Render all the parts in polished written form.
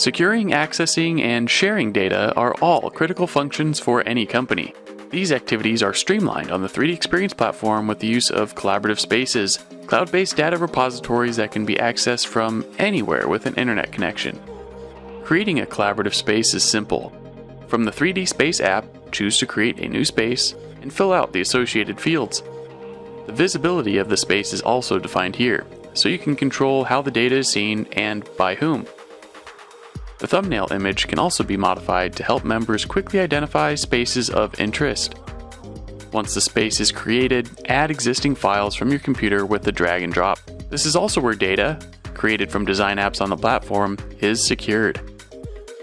Securing, accessing, and sharing data are all critical functions for any company. These activities are streamlined on the 3D Experience platform with the use of collaborative spaces, cloud-based data repositories that can be accessed from anywhere with an internet connection. Creating a collaborative space is simple. From the 3D Space app, choose to create a new space and fill out the associated fields. The visibility of the space is also defined here, so you can control how the data is seen and by whom. The thumbnail image can also be modified to help members quickly identify spaces of interest. Once the space is created, add existing files from your computer with the drag and drop. This is also where data, created from design apps on the platform, is secured.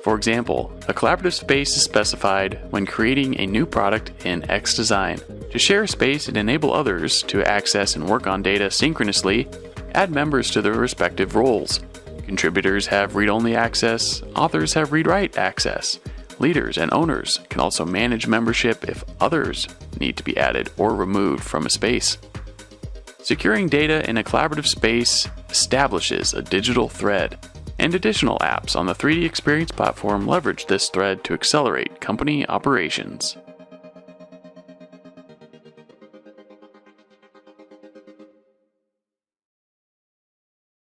For example, a collaborative space is specified when creating a new product in XDesign. To share a space and enable others to access and work on data synchronously, add members to their respective roles. Contributors have read-only access, authors have read-write access. Leaders and owners can also manage membership if others need to be added or removed from a space. Securing data in a collaborative space establishes a digital thread, and additional apps on the 3D Experience platform leverage this thread to accelerate company operations.